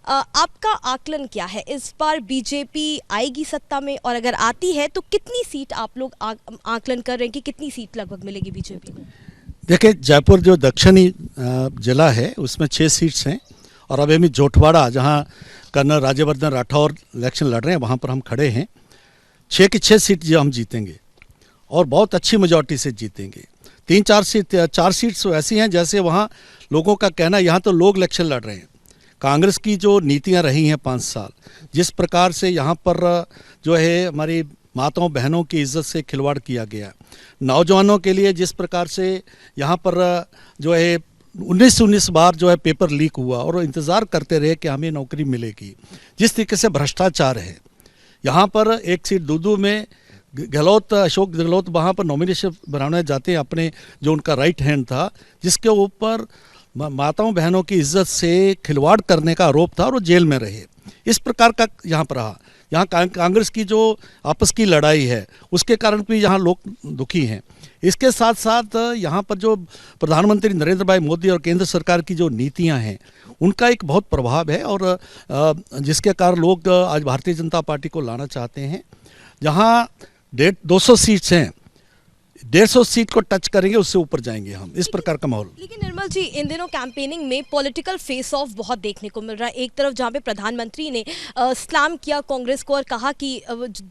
आपका आकलन क्या है, इस बार बीजेपी आएगी सत्ता में, और अगर आती है तो कितनी सीट आप लोग आकलन कर रहे हैं कि कितनी सीट लगभग मिलेगी बीजेपी को? देखिए, जयपुर जो दक्षिणी जिला है उसमें 6 सीट्स हैं, और अभी भी जोटवाड़ा जहां कर्नल राज्यवर्धन राठौर इलेक्शन लड़ रहे हैं वहां पर हम खड़े हैं। 6 की 6 सीट जो हम जीतेंगे और बहुत अच्छी मेजॉरिटी से जीतेंगे। 4 सीट्स ऐसी हैं जैसे वहाँ लोगों का कहना, यहाँ तो लोग इलेक्शन लड़ रहे हैं। कांग्रेस की जो नीतियाँ रही हैं 5 साल, जिस प्रकार से यहाँ पर जो है हमारी माताओं बहनों की इज्जत से खिलवाड़ किया गया, नौजवानों के लिए जिस प्रकार से यहाँ पर जो है 19 बार जो है पेपर लीक हुआ और इंतज़ार करते रहे कि हमें नौकरी मिलेगी, जिस तरीके से भ्रष्टाचार है यहाँ पर। एक सीट दूदू में गहलोत, अशोक गहलोत वहाँ पर नॉमिनेशन बनाने जाते हैं, अपने जो उनका राइट हैंड था, जिसके ऊपर माताओं बहनों की इज्जत से खिलवाड़ करने का आरोप था और वो जेल में रहे। इस प्रकार का यहाँ पर रहा। यहाँ कांग्रेस की जो आपस की लड़ाई है उसके कारण भी यहाँ लोग दुखी हैं। इसके साथ साथ यहाँ पर जो प्रधानमंत्री नरेंद्र भाई मोदी और केंद्र सरकार की जो नीतियाँ हैं उनका एक बहुत प्रभाव है, और जिसके कारण लोग आज भारतीय जनता पार्टी को लाना चाहते हैं। जहाँ 200 सीट्स हैं, 150 सीट को टच करेंगे, उससे ऊपर जाएंगे हम, इस प्रकार का माहौल। लेकिन निर्मल जी, इन दिनों कैंपेनिंग में पॉलिटिकल फेस ऑफ बहुत देखने को मिल रहा है। एक तरफ जहां पे प्रधानमंत्री ने सलाम किया कांग्रेस को और कहा कि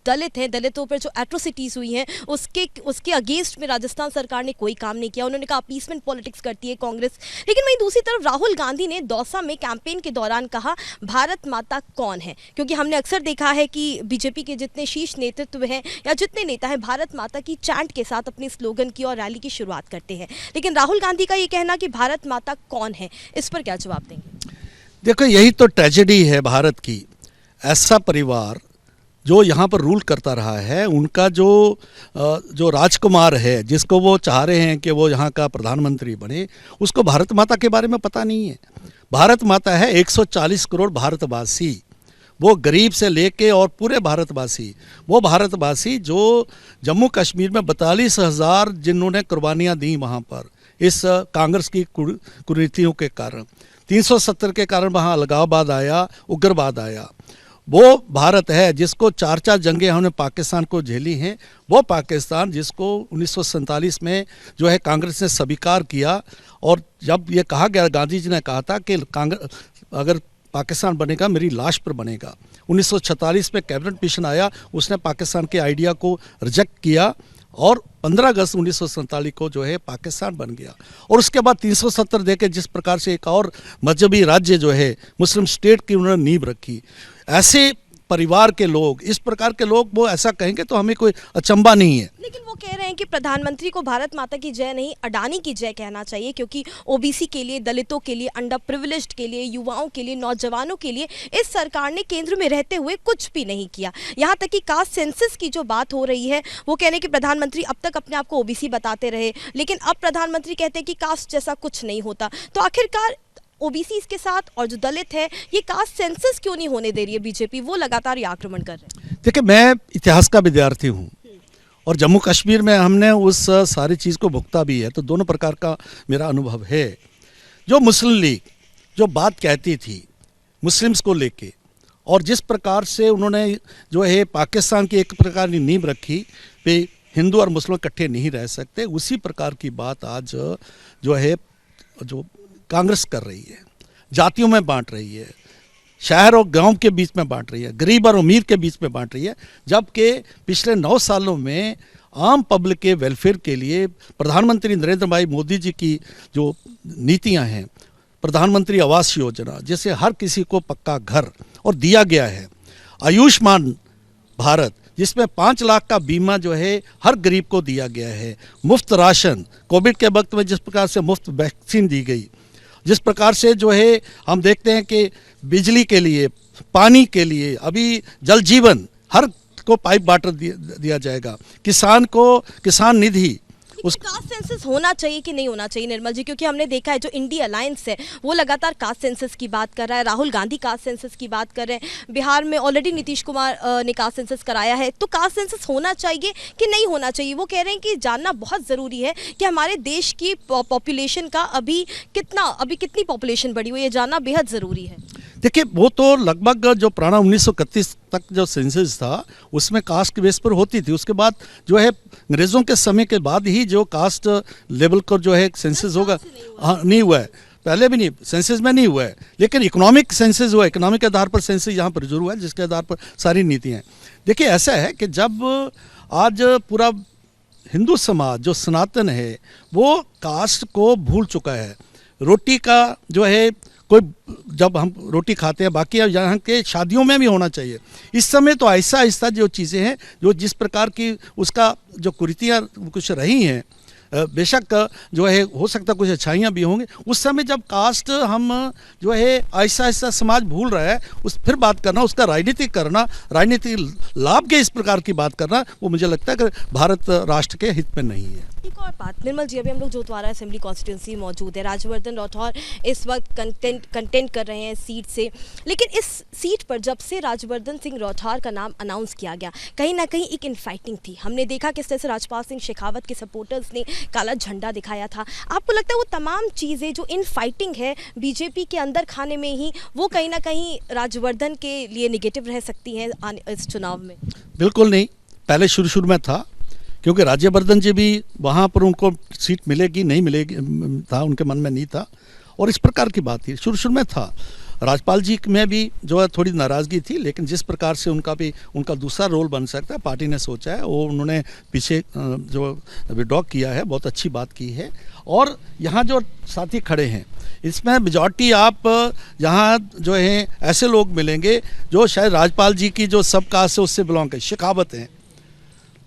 दलित हैं, दलितों पर जो एट्रोसिटीज हुई हैं उसके अगेंस्ट में राजस्थान सरकार ने कोई काम नहीं किया। उन्होंने कहा अपीसमेंट पॉलिटिक्स करती है कांग्रेस। लेकिन वहीं दूसरी तरफ राहुल गांधी ने दौसा में कैंपेन के दौरान कहा भारत माता कौन है, क्योंकि हमने अक्सर देखा है कि बीजेपी के जितने शीर्ष नेतृत्व हैं या जितने नेता हैं भारत माता की चैंट के साथ अपने स्लोगन की और रैली की शुरुआत करते हैं। लेकिन राहुल गांधी का ये कहना कि भारत माता कौन है, इस पर क्या जवाब देंगे? देखो, यही तो ट्रेजेडी है भारत की। ऐसा परिवार जो यहाँ पर रूल करता रहा है, उनका जो राजकुमार है जिसको वो चाह रहे हैं कि वो यहाँ का प्रधानमंत्री बने, उसको भारत माता के बारे में पता नहीं है। भारत माता है 140 करोड़ भारतवासी, वो गरीब से लेके और पूरे भारतवासी, वो भारतवासी जो जम्मू कश्मीर में 42,000 जिन्होंने कुर्बानियाँ दी वहाँ पर इस कांग्रेस की कुरीतियों के कारण, 370 के कारण वहाँ अलगाववाद आया, उग्रवाद आया। वो भारत है जिसको 4 जंगें हमने पाकिस्तान को झेली हैं। वो पाकिस्तान जिसको 1947 में जो है कांग्रेस ने स्वीकार किया, और जब ये कहा गया, गांधी जी ने कहा था कि कांग्रेस अगर पाकिस्तान बनेगा मेरी लाश पर बनेगा। 1946 में कैबिनेट मिशन आया, उसने पाकिस्तान के आइडिया को रिजेक्ट किया और 15 अगस्त 1947 को जो है पाकिस्तान बन गया। और उसके बाद 370 देके जिस प्रकार से एक और मजहबी राज्य जो है मुस्लिम स्टेट की उन्होंने नींव रखी। ऐसे परिवार के लोग, इस प्रकार के लोग वो ऐसा कहेंगे तो हमें कोई अचंबा नहीं है। लेकिन वो कह रहे हैं कि प्रधानमंत्री को भारत माता की जय नहीं अडानी की जय कहना चाहिए, क्योंकि ओबीसी के लिए, दलितों के लिए, अंडर प्रिविलेज्ड के लिए, युवाओं के लिए, नौजवानों के लिए इस सरकार ने केंद्र में रहते हुए कुछ भी नहीं किया। यहाँ तक कि कास्ट सेंसस की जो बात हो रही है, वो कह रहे हैं कि प्रधानमंत्री अब तक अपने आप को ओबीसी बताते रहे, लेकिन अब प्रधानमंत्री कहते हैं कि कास्ट जैसा कुछ नहीं होता। तो आखिरकार ओबीसी के साथ और जो दलित है, ये कास्ट सेंसस क्यों नहीं होने दे रही है बीजेपी? वो लगातार ये आक्रमण कर रहे हैं। देखिए, मैं इतिहास का विद्यार्थी हूँ और जम्मू कश्मीर में हमने उस सारी चीज़ को भुगता भी है, तो दोनों प्रकार का मेरा अनुभव है। जो मुस्लिम लीग जो बात कहती थी मुस्लिम्स को लेके, और जिस प्रकार से उन्होंने जो है पाकिस्तान की एक प्रकार की नींव रखी कि हिंदू और मुस्लिम इकट्ठे नहीं रह सकते, उसी प्रकार की बात आज जो है जो कांग्रेस कर रही है। जातियों में बांट रही है, शहर और गांव के बीच में बांट रही है, गरीब और अमीर के बीच में बांट रही है, जबकि पिछले 9 सालों में आम पब्लिक के वेलफेयर के लिए प्रधानमंत्री नरेंद्र भाई मोदी जी की जो नीतियां हैं, प्रधानमंत्री आवास योजना जिससे हर किसी को पक्का घर और दिया गया है, आयुष्मान भारत जिसमें 5 लाख का बीमा जो है हर गरीब को दिया गया है, मुफ्त राशन, कोविड के वक्त में जिस प्रकार से मुफ्त वैक्सीन दी गई, जिस प्रकार से जो है हम देखते हैं कि बिजली के लिए, पानी के लिए, अभी जल जीवन हर को पाइप वाटर दिया जाएगा, किसान को किसान निधि। उस कास्ट सेंसस होना चाहिए कि नहीं होना चाहिए निर्मल जी? क्योंकि हमने देखा है जो इंडिया अलायंस है वो लगातार कास्ट सेंसस की बात कर रहा है, राहुल गांधी कास्ट सेंसस की बात कर रहे हैं, बिहार में ऑलरेडी नीतीश कुमार ने कास्ट सेंसस कराया है। तो कास्ट सेंसस होना चाहिए कि नहीं होना चाहिए? वो कह रहे हैं कि जानना बहुत ज़रूरी है कि हमारे देश की पॉपुलेशन का अभी कितनी पॉपुलेशन बढ़ी हुई है, जानना बेहद ज़रूरी है। देखिए वो तो लगभग जो पुराना 1931 तक जो सेंसस था उसमें कास्ट के बेस पर होती थी। उसके बाद जो है अंग्रेज़ों के समय के बाद ही जो कास्ट लेवल का जो है सेंसस होगा, हाँ नहीं हुआ है, पहले भी नहीं सेंसस में नहीं हुआ है, लेकिन इकोनॉमिक सेंसस हुआ है, इकोनॉमिक के आधार पर सेंसस यहाँ पर जरूर हुआ है, जिसके आधार पर सारी नीतियाँ। देखिए ऐसा है कि जब आज पूरा हिंदू समाज जो सनातन है वो कास्ट को भूल चुका है। रोटी का जो है कोई जब हम रोटी खाते हैं, बाकी यहाँ के शादियों में भी होना चाहिए। इस समय तो ऐसा आहिस्ता जो चीज़ें हैं, जो जिस प्रकार की उसका जो कुरीतियाँ कुछ रही हैं, बेशक जो है हो सकता कुछ अच्छाइयाँ भी होंगी। उस समय जब कास्ट हम जो है ऐसा ऐसा समाज भूल रहा है, उस फिर बात करना, उसका राजनीतिक करना, राजनीतिक लाभ के इस प्रकार की बात करना, वो मुझे लगता है कि भारत राष्ट्र के हित में नहीं है। एक और बात निर्मल जी, अभी हम लोग जोतवाड़ा असेंबली कॉन्स्टिट्यूंसी मौजूद है, राज्यवर्धन राठौर इस वक्त कंटेंट कर रहे हैं सीट से, लेकिन इस सीट पर जब से राज्यवर्धन सिंह राठौर का नाम अनाउंस किया गया, कहीं ना कहीं एक इनफाइटिंग थी। हमने देखा किस तरह से राजपाल सिंह शेखावत के सपोर्टर्स ने काला झंडा दिखाया था। आपको लगता है वो तमाम चीज़ें जो इनफाइटिंग है बीजेपी के अंदर खाने में ही, वो कहीं ना कहीं राज्यवर्धन के लिए निगेटिव रह सकती हैं इस चुनाव में? बिल्कुल नहीं, पहले शुरू में था, क्योंकि राज्यवर्धन जी भी वहाँ पर उनको सीट मिलेगी नहीं मिलेगी था, उनके मन में नहीं था, और इस प्रकार की बात थी, शुरू में था। राजपाल जी में भी जो है थोड़ी नाराज़गी थी, लेकिन जिस प्रकार से उनका दूसरा रोल बन सकता है, पार्टी ने सोचा है, वो उन्होंने पीछे जो विड्रॉ किया है, बहुत अच्छी बात की है। और यहाँ जो साथी खड़े हैं, इसमें मेजॉरिटी आप यहाँ जो है ऐसे लोग मिलेंगे जो शायद राजपाल जी की जो सब कास्ट है उससे बिलोंग कर, शेखावत हैं,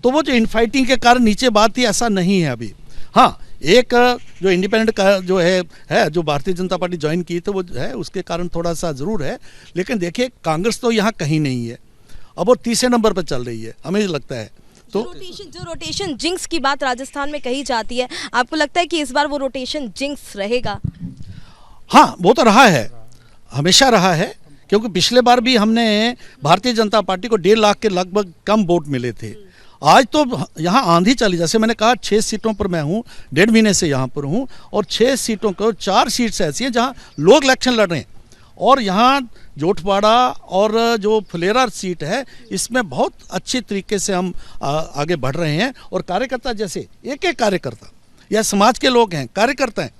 तो वो जो इनफाइटिंग के कारण नीचे बात थी, ऐसा नहीं है अभी। हाँ, एक जो इंडिपेंडेंट का जो है जो भारतीय जनता पार्टी ज्वाइन की तो वो है, उसके कारण थोड़ा सा ज़रूर है, लेकिन देखिए कांग्रेस तो यहाँ कहीं नहीं है, अब वो तीसरे नंबर पर चल रही है, हमें लगता है। तो जो रोटेशन जिंक्स की बात राजस्थान में कही जाती है, आपको लगता है कि इस बार वो रोटेशन जिंक्स रहेगा? हाँ, वो तो रहा है, हमेशा रहा है, क्योंकि पिछले बार भी हमने भारतीय जनता पार्टी को 1.5 लाख के लगभग कम वोट मिले थे। आज तो यहाँ आंधी चली, जैसे मैंने कहा 6 सीटों पर मैं हूँ, 1.5 महीने से यहाँ पर हूँ, और 6 सीटों को 4 सीट्स ऐसी हैं जहाँ लोग इलेक्शन लड़ रहे हैं, और यहाँ जोटवाड़ा और जो फुलेरा सीट है इसमें बहुत अच्छे तरीके से हम आगे बढ़ रहे हैं। और कार्यकर्ता जैसे एक कार्यकर्ता या समाज के लोग हैं, कार्यकर्ता हैं,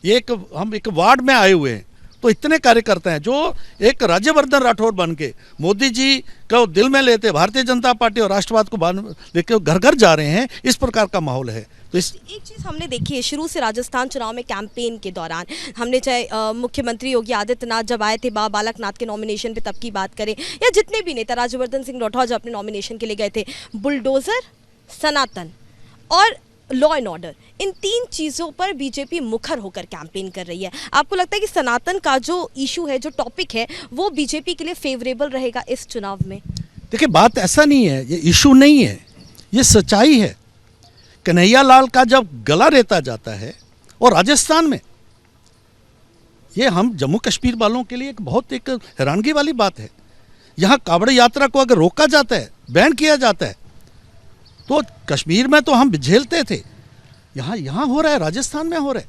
ये हम एक वार्ड में आए हुए हैं, तो इतने कार्यकर्ता हैं जो एक राज्यवर्धन राठौर बन के मोदी जी को दिल में लेते, भारतीय जनता पार्टी और राष्ट्रवाद को लेकर घर घर जा रहे हैं, इस प्रकार का माहौल है। तो एक चीज़ हमने देखी है शुरू से राजस्थान चुनाव में, कैंपेन के दौरान हमने चाहे मुख्यमंत्री योगी आदित्यनाथ जब आए थे बालकनाथ के नॉमिनेशन पे तब की बात करें, या जितने भी नेता, राज्यवर्धन सिंह राठौर जब अपने नॉमिनेशन के लिए गए थे, बुलडोज़र, सनातन और लॉ एंड ऑर्डर, इन 3 चीज़ों पर बीजेपी मुखर होकर कैंपेन कर रही है। आपको लगता है कि सनातन का जो इशू है, जो टॉपिक है, वो बीजेपी के लिए फेवरेबल रहेगा इस चुनाव में? देखिए बात ऐसा नहीं है, ये इशू नहीं है, ये सच्चाई है। कन्हैया लाल का जब गला रेता जाता है, और राजस्थान में ये हम जम्मू कश्मीर वालों के लिए एक हैरानगी वाली बात है, यहाँ कावड़ यात्रा को अगर रोका जाता है, बैन किया जाता है, तो कश्मीर में तो हम झेलते थे, यहाँ हो रहा है, राजस्थान में हो रहा है।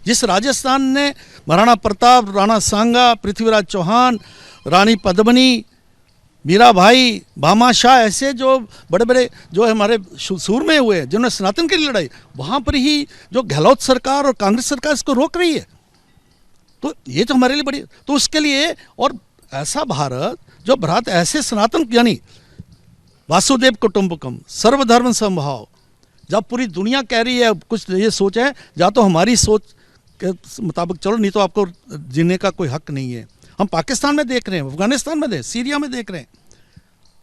जिस राजस्थान ने महाराणा प्रताप, राणा सांगा, पृथ्वीराज चौहान, रानी पद्मिनी, मीराबाई, भामा शाह, ऐसे जो बड़े बड़े जो हमारे सूरमे हुए हैं जिन्होंने सनातन के लिए लड़ाई, वहाँ पर ही जो गहलोत सरकार और कांग्रेस सरकार इसको रोक रही है, तो ये तो हमारे लिए बड़ी, तो उसके लिए, और ऐसा भारत ऐसे सनातन यानी वासुदेव कुटुंबकम, सर्वधर्म समभाव, जब पूरी दुनिया कह रही है, कुछ ये सोच है, या तो हमारी सोच के मुताबिक चलो, नहीं तो आपको जीने का कोई हक नहीं है। हम पाकिस्तान में देख रहे हैं, अफगानिस्तान में सीरिया में देख रहे हैं,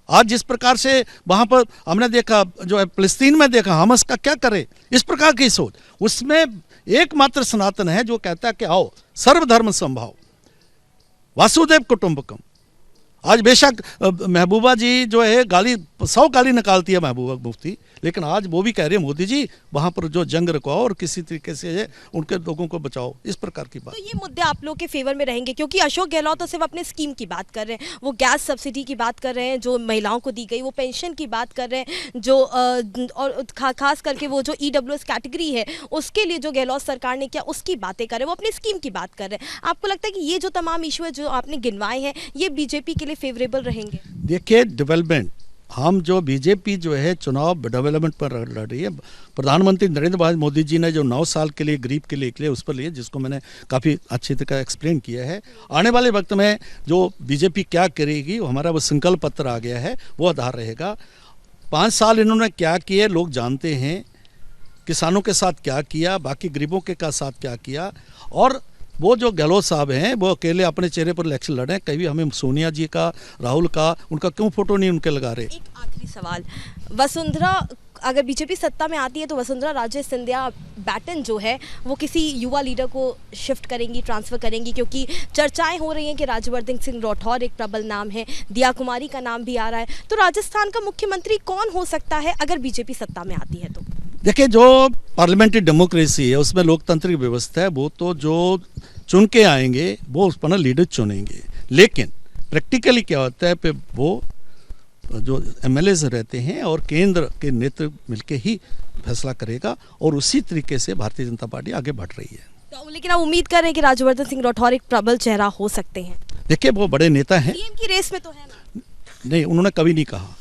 आज जिस प्रकार से वहाँ पर हमने देखा, जो है फिलिस्तीन में देखा, हमस का क्या करे, इस प्रकार की सोच, उसमें एकमात्र सनातन है जो कहता है कि आओ सर्वधर्म समभाव, वासुदेव कुटुंबकम। आज बेशक महबूबा जी जो है गाली 100 गाली निकालती है महबूबा मुफ्ती, लेकिन आज वो भी कह रहे हैं मोदी जी वहाँ पर जो जंग रखवाओ और किसी तरीके से है उनके लोगों को बचाओ, इस प्रकार की बात। तो ये मुद्दे आप लोग के फेवर में रहेंगे, क्योंकि अशोक गहलोत तो सिर्फ अपने स्कीम की बात कर रहे हैं, वो गैस सब्सिडी की बात कर रहे हैं जो महिलाओं को दी गई, वो पेंशन की बात कर रहे हैं जो और खास करके वो जो ईडब्ल्यूएस कैटेगरी है उसके लिए जो गहलोत सरकार ने किया उसकी बातें कर रहे हैं, वो अपनी स्कीम की बात कर रहे हैं। आपको लगता है कि ये जो तमाम इशू है जो आपने गिनवाए हैं ये बीजेपी के लिए फेवरेबल रहेंगे? देखिए, डेवलपमेंट, हम जो बीजेपी जो है चुनाव डेवलपमेंट पर लड़ रही है। प्रधानमंत्री नरेंद्र भाई मोदी जी ने जो 9 साल के लिए गरीब के लिए उस पर लिए, जिसको मैंने काफ़ी अच्छी तरह एक्सप्लेन किया है। आने वाले वक्त में जो बीजेपी क्या करेगी, हमारा वो संकल्प पत्र आ गया है, वो आधार रहेगा। 5 साल इन्होंने क्या किए लोग जानते हैं, किसानों के साथ क्या किया, बाकी गरीबों के साथ क्या किया। और वो जो गहलोत साहब हैं वो अकेले अपने चेहरे पर इलेक्शन लड़े, कभी हमें सोनिया जी का, राहुल का, उनका क्यों फोटो नहीं उनके लगा रहे। एक आखिरी सवाल, वसुंधरा अगर बीजेपी सत्ता में आती है तो वसुंधरा राजे सिंधिया बैटन जो है वो किसी युवा लीडर को शिफ्ट करेंगी, ट्रांसफ़र करेंगी, क्योंकि चर्चाएं हो रही हैं कि राज्यवर्धन सिंह राठौर एक प्रबल नाम है, दिया कुमारी का नाम भी आ रहा है। तो राजस्थान का मुख्यमंत्री कौन हो सकता है अगर बीजेपी सत्ता में आती है? तो देखिए, जो पार्लियामेंट्री डेमोक्रेसी है उसमें लोकतांत्रिक व्यवस्था है, वो तो जो चुन के आएंगे वो उस पर लीडर चुनेंगे। लेकिन प्रैक्टिकली क्या होता है, वो जो एमएलएज रहते हैं और केंद्र के नेतृत्व मिलके ही फैसला करेगा, और उसी तरीके से भारतीय जनता पार्टी आगे बढ़ रही है। तो लेकिन आप उम्मीद कर रहे हैं कि राज्यवर्धन सिंह राठौर एक प्रबल चेहरा हो सकते हैं? देखिए, वो बड़े नेता हैं, सीएम की रेस में तो है ना? नहीं, उन्होंने कभी नहीं कहा,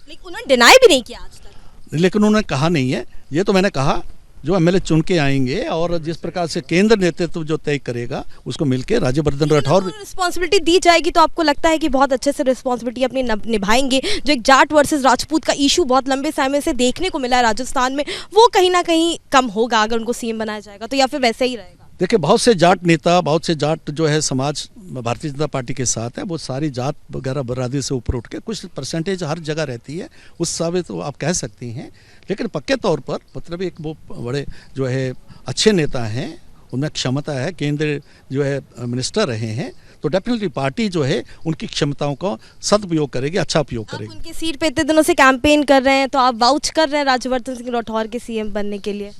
लेकिन उन्होंने डिनाई भी नहीं किया आज तक। लेकिन उन्होंने कहा नहीं है। ये तो मैंने कहा जो एमएलए चुन के आएंगे और जिस प्रकार से केंद्र नेतृत्व जो तय करेगा उसको मिलके राज्यवर्धन राठौर रिस्पॉन्सिबिलिटी दी जाएगी तो आपको लगता है कि बहुत अच्छे से रिस्पॉन्सिबिलिटी अपनी निभाएंगे? जो एक जाट वर्सेस राजपूत का इशू बहुत लंबे समय से देखने को मिला है राजस्थान में, वो कहीं ना कहीं कम होगा अगर उनको सीएम बनाया जाएगा तो, या फिर वैसे ही रहेगा? देखिए, बहुत से जाट नेता, बहुत से जाट जो है समाज भारतीय जनता पार्टी के साथ है, वो सारी जात वगैरह बरादरी से ऊपर उठ के कुछ परसेंटेज हर जगह रहती है, उस हिसाब से तो आप कह सकती हैं। लेकिन पक्के तौर पर मतलब एक वो बड़े जो है अच्छे नेता हैं, उनमें क्षमता है, केंद्र जो है मिनिस्टर रहे हैं, तो डेफिनेटली पार्टी जो है उनकी क्षमताओं का सदुपयोग करेगी, अच्छा उपयोग करेगी। उनकी सीट पे इतने दिनों से कैंपेन कर रहे हैं, तो आप वाउच कर रहे हैं राज्यवर्धन सिंह राठौर के सीएम बनने के लिए?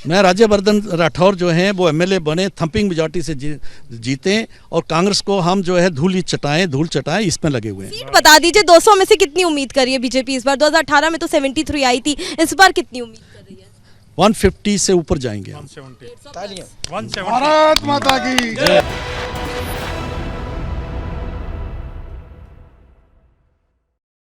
मैं राज्यवर्धन राठौर जो हैं वो एमएलए बने, थंपिंग मेजॉरिटी से जीते, और कांग्रेस को हम जो है धूल चटाएं इसमें लगे हुए हैं। सीट बता दीजिए, 200 में से कितनी उम्मीद करिए बीजेपी इस बार? 2018 में तो 73 आई थी, इस बार कितनी उम्मीद कर रही है? 150 से ऊपर जाएंगे। 170। भारत माता की जय।